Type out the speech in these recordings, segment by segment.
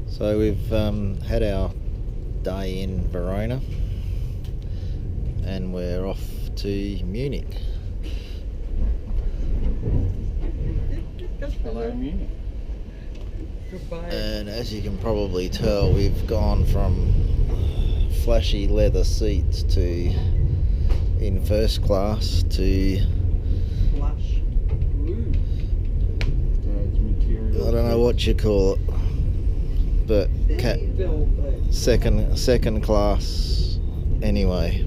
So we've had our day in Verona and we're off to Munich. Hello, Munich. Goodbye. And as you can probably tell, we've gone from flashy leather seats to in first class to Blush blue. Dad's material. I don't know what you call it, but Velvet. second class anyway.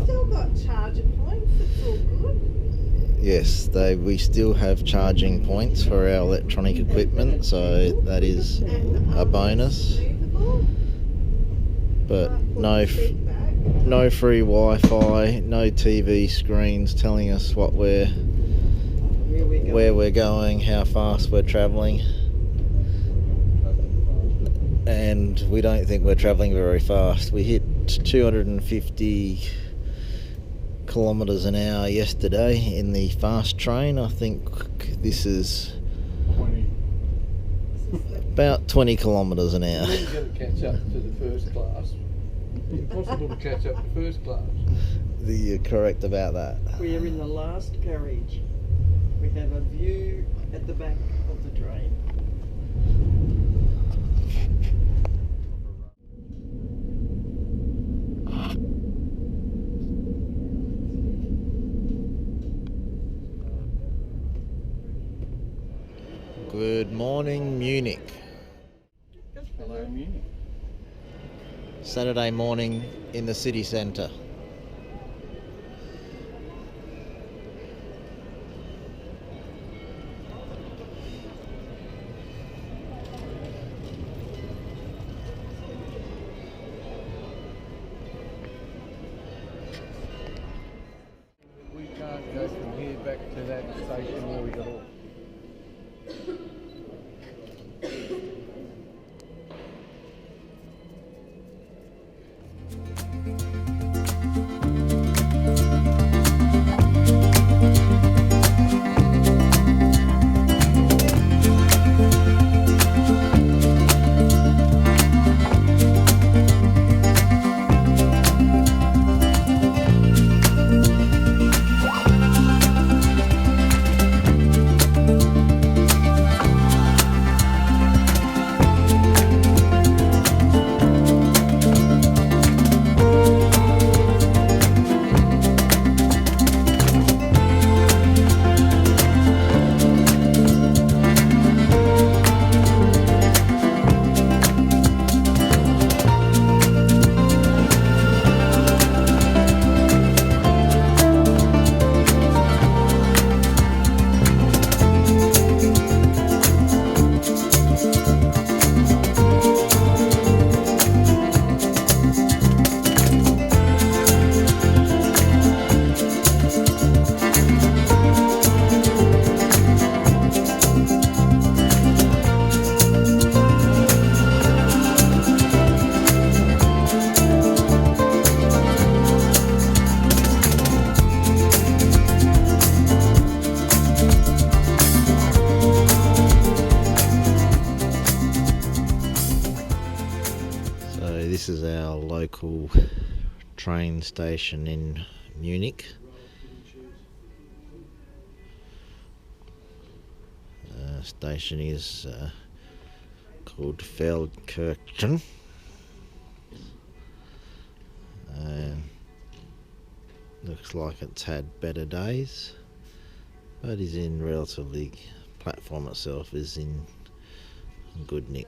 Still got charger points, it's all good. Yes, we still have charging points for our electronic equipment, so that is a bonus. But no free Wi-Fi, no TV screens telling us where we're going, how fast we're travelling, and we don't think we're travelling very fast. We hit 250 kilometres an hour yesterday in the fast train. I think this is 20. about 20 kilometres an hour. We're going to catch up to the first class. Impossible to catch up to first class. You're correct about that. We are in the last carriage. We have a view at the back of the train. Good morning, Munich. Hello, Munich. Saturday morning in the city centre. We can't go from here back to that station where we got off. This is our local train station in Munich. Station is called Feldkirchen. Looks like it's had better days, but is in relatively, platform itself is in good nick.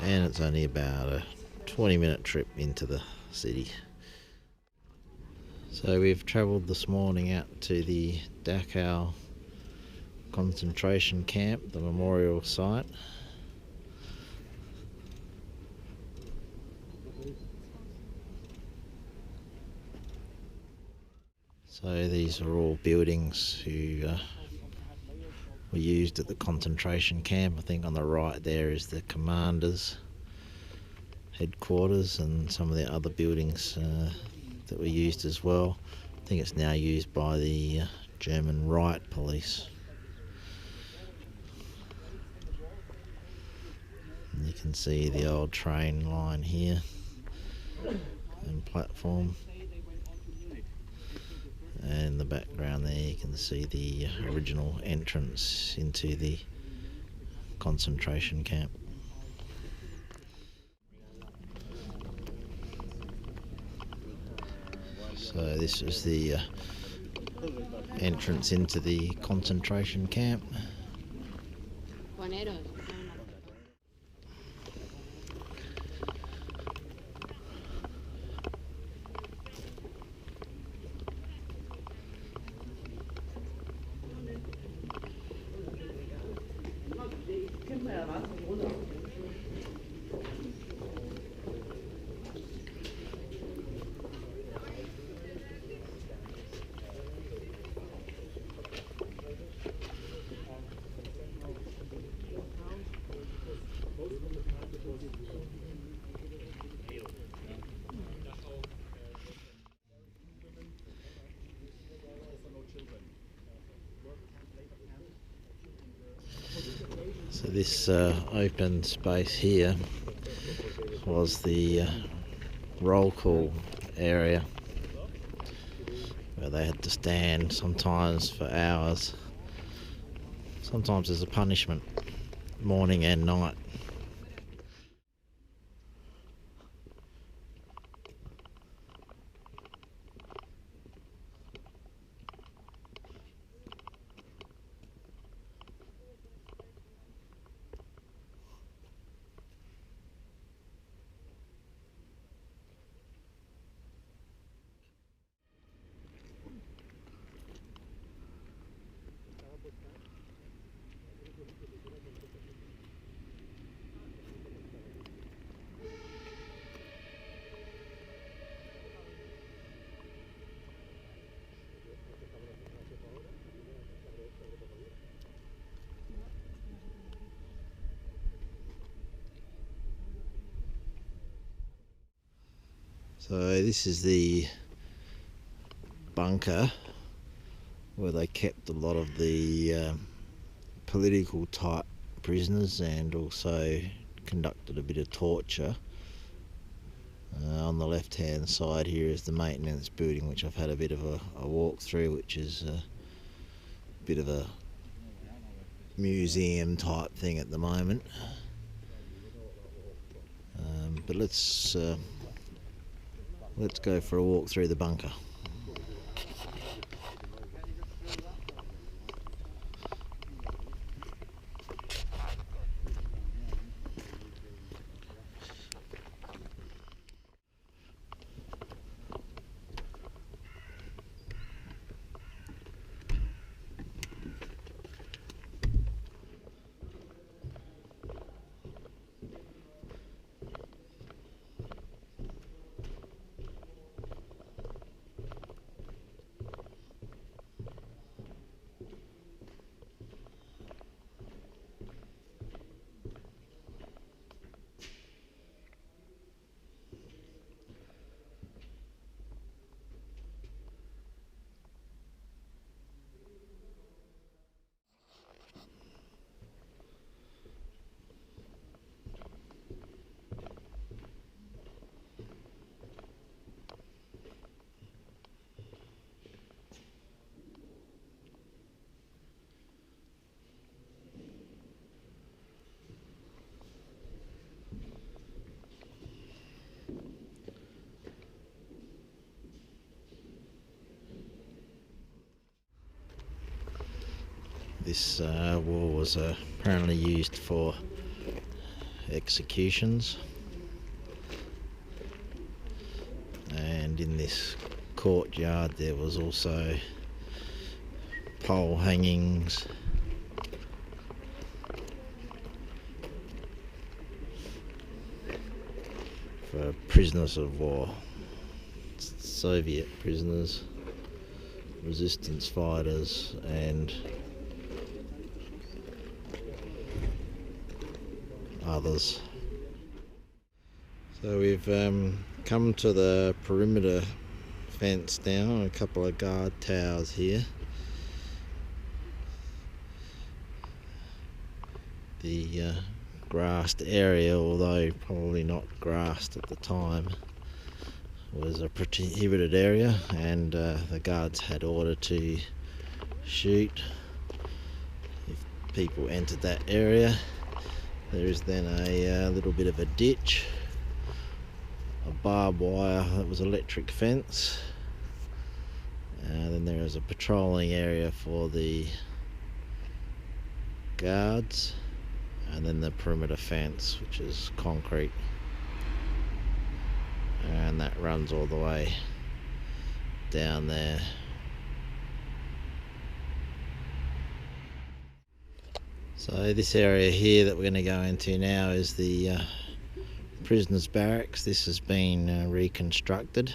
And it's only about a 20-minute trip into the city. So we've travelled this morning out to the Dachau concentration camp, the memorial site. So these are all buildings who were used at the concentration camp. I think on the right there is the commander's headquarters and some of the other buildings that were used as well. I think it's now used by the German riot police. And you can see the old train line here and platform. And in the background there you can see the original entrance into the concentration camp. So this is the entrance into the concentration camp. So this open space here was the roll call area where they had to stand sometimes for hours, sometimes as a punishment, morning and night. So this is the bunker where they kept a lot of the political type prisoners and also conducted a bit of torture. On the left hand side here is the maintenance building, which I've had a bit of a walk through, which is a bit of a museum type thing at the moment. But let's go for a walk through the bunker. This wall was apparently used for executions, and in this courtyard there was also pole hangings, for prisoners of war, Soviet prisoners, resistance fighters and others. So we've come to the perimeter fence down, a couple of guard towers here. The grassed area, although probably not grassed at the time, was a prohibited area, and the guards had order to shoot if people entered that area. There is then a little bit of a ditch, a barbed wire that was electric fence, and then there is a patrolling area for the guards, and then the perimeter fence, which is concrete, and that runs all the way down there. So this area here that we're going to go into now is the prisoners' barracks. This has been reconstructed,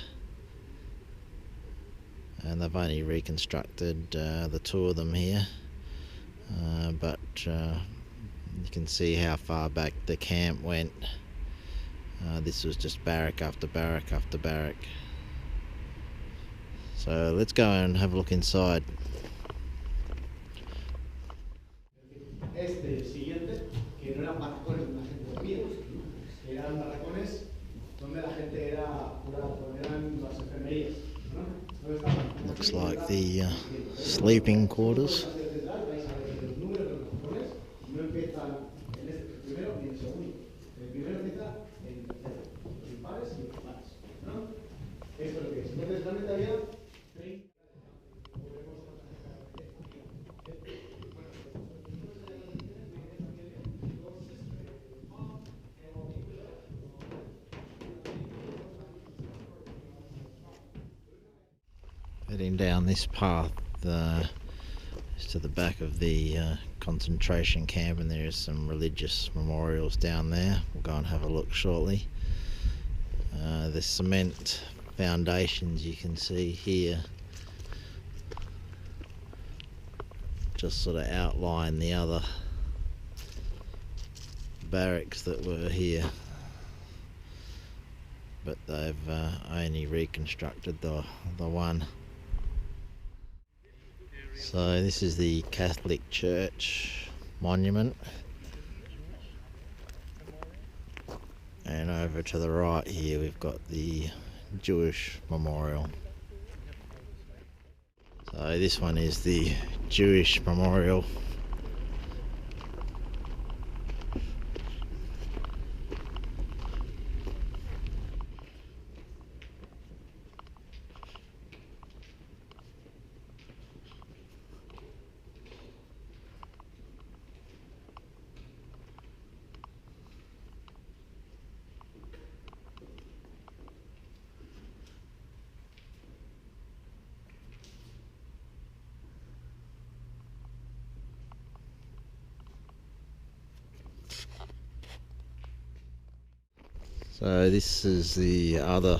and they've only reconstructed the two of them here, but you can see how far back the camp went. This was just barrack after barrack after barrack. So let's go and have a look inside. El siguiente, que no eran barracones donde la gente dormía, eran barracones donde la gente era curada, donde eran las enfermerías, ¿no? Looks like the sleeping quarters. No empiezan en el primero ni en el segundo. El primero empieza en el tercero. Los impares y los pares, ¿no? Esto es lo que es. Entonces realmente había 30. Heading down this path is to the back of the concentration camp, and there is some religious memorials down there. We'll go and have a look shortly. The cement foundations you can see here just sort of outline the other barracks that were here, but they've only reconstructed the one. So this is the Catholic Church monument, and over to the right here we've got the Jewish memorial. So this one is the Jewish memorial. So this is the other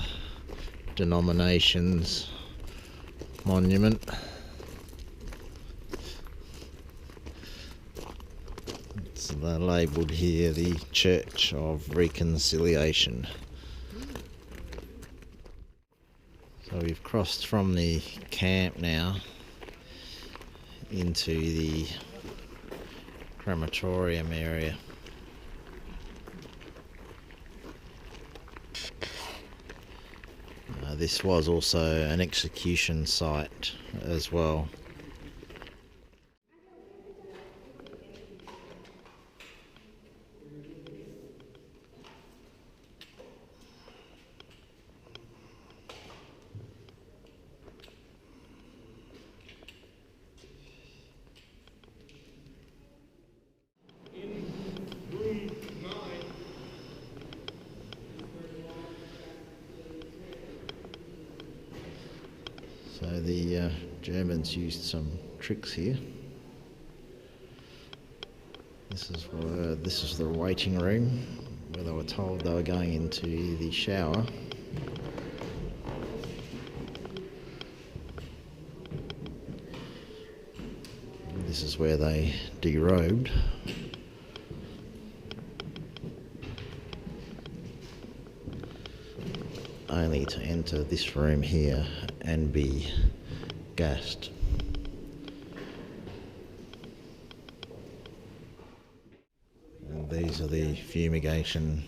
denomination's monument. It's labelled here the Church of Reconciliation. So we've crossed from the camp now into the crematorium area. This was also an execution site as well. So the Germans used some tricks here. This is the waiting room where they were told they were going into the shower. This is where they derobed. Only to enter this room here and be gassed. And these are the fumigation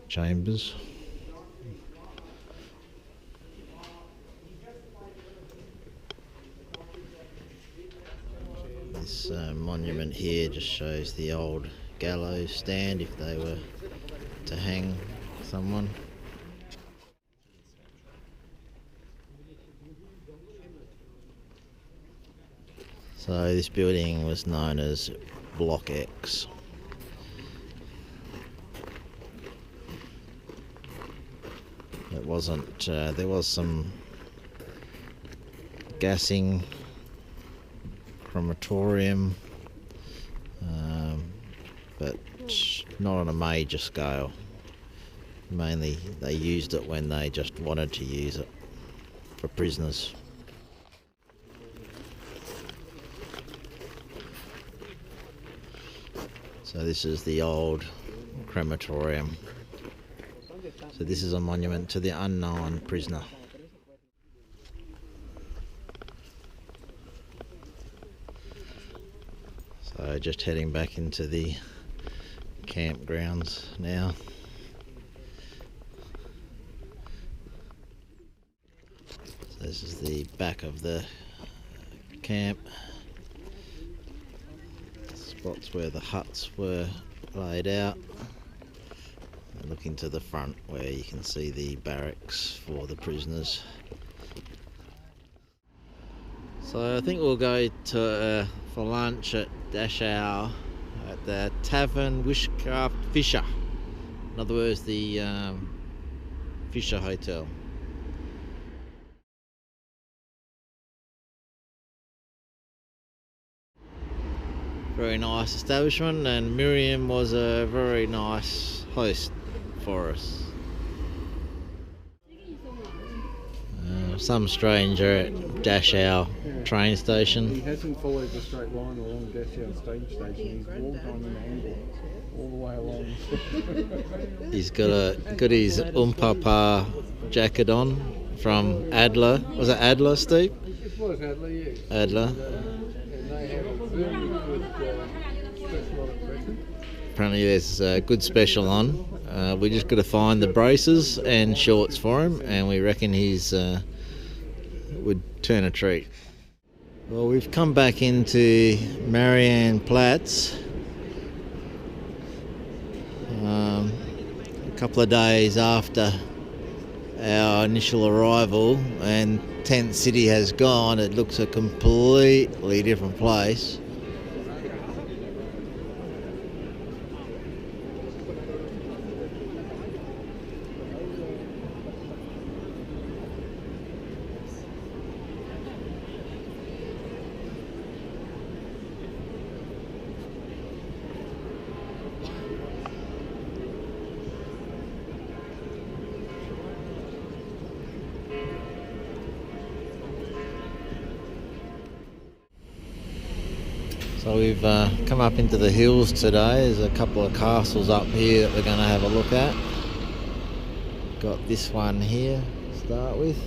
chambers. This monument here just shows the old gallows stand if they were to hang someone. So this building was known as Block X. It wasn't, there was some gassing, crematorium, but not on a major scale. Mainly they used it when they just wanted to use it for prisoners. So this is the old crematorium. So this is a monument to the unknown prisoner. So just heading back into the campgrounds now. So this is the back of the camp. Spots where the huts were laid out. And looking to the front where you can see the barracks for the prisoners. So I think we'll go to for lunch at Dachau at the Tavern Wishcraft Fischer. In other words, the Fischer Hotel. Very nice establishment, and Miriam was a very nice host for us. Some stranger at Dachau train station. He hasn't followed the straight line along Dachau stage station. He's walked on an angle all the way along. He's got his Umpapa jacket on from Adler. Was it Adler, Steve? It was Adler, yes. Adler. And they have a very good special at present. Apparently there's a good special on. We just got to find the braces and shorts for him, and we reckon he's would turn a treat. Well, we've come back into Mariannplatz a couple of days after our initial arrival, and Tent City has gone. It looks a completely different place. So we've come up into the hills today. There's a couple of castles up here that we're going to have a look at. Got this one here to start with.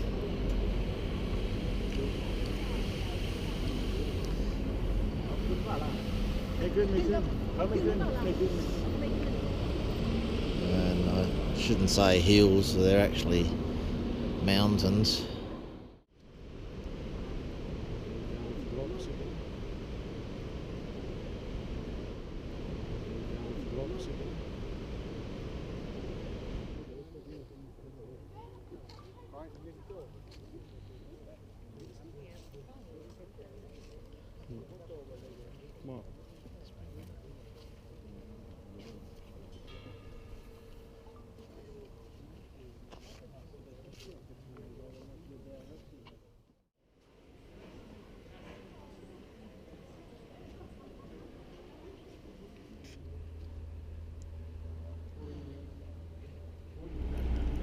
And I shouldn't say hills, they're actually mountains.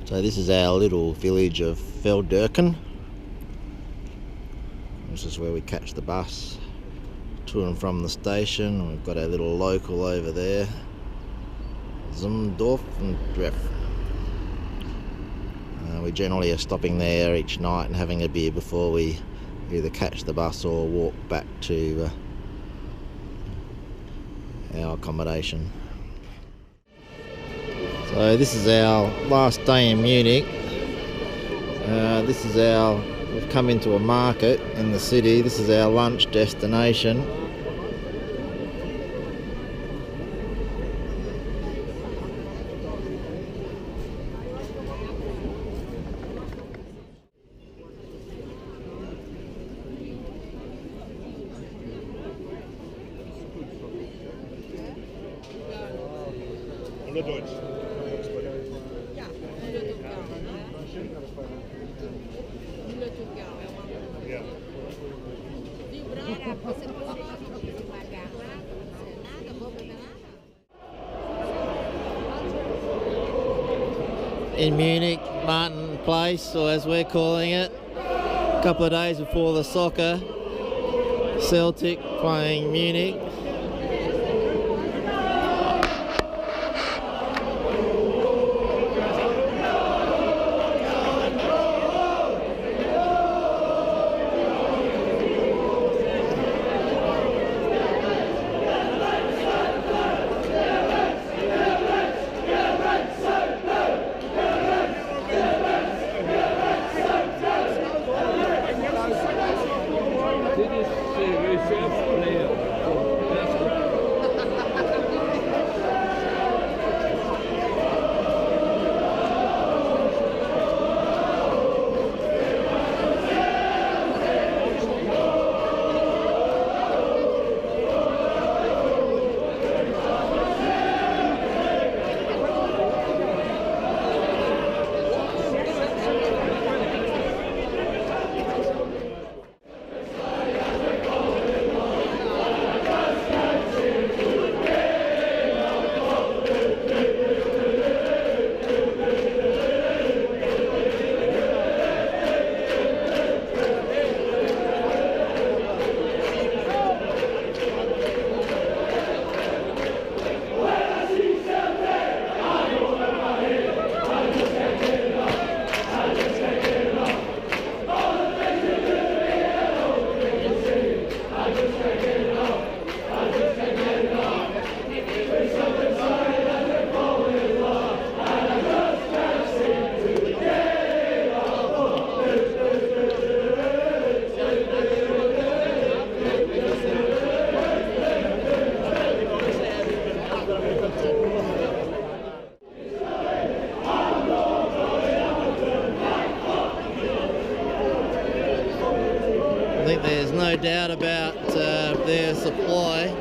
So this is our little village of Feldkirchen. This is where we catch the bus to and from the station. We've got our little local over there, Zumdorf and Dreff. We generally are stopping there each night and having a beer before we either catch the bus or walk back to our accommodation. So this is our last day in Munich. We've come into a market in the city. This is our lunch destination. In Munich, Martin Place, or as we're calling it, a couple of days before the soccer, Celtic playing Munich. I think there's no doubt about their supply.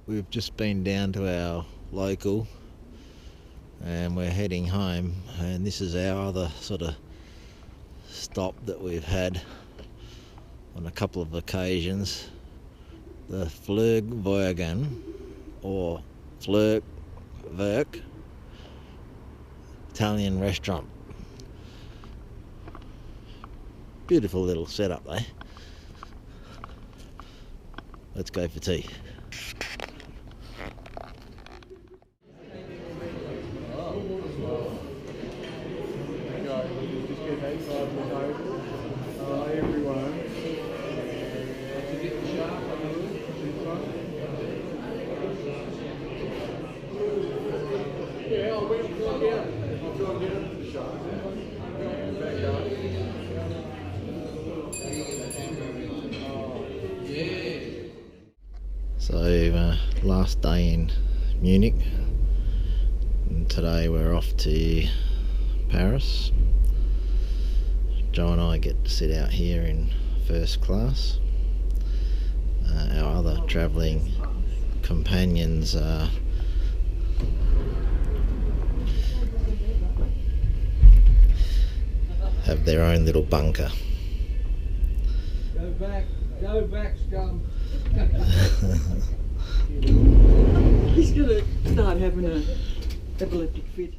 We've just been down to our local and we're heading home, and this is our other sort of stop that we've had on a couple of occasions, the Flugwagen or Flugwerk Italian restaurant. Beautiful little setup there. Let's go for tea. Yeah, I'll wait until I get it. I'll go and get it to the shop. Back up. So last day in Munich, and today we're off to Paris. Joe and I get to sit out here in first class. Our other travelling companions have their own little bunker. Go back, scum. He's gonna start having a epileptic fit.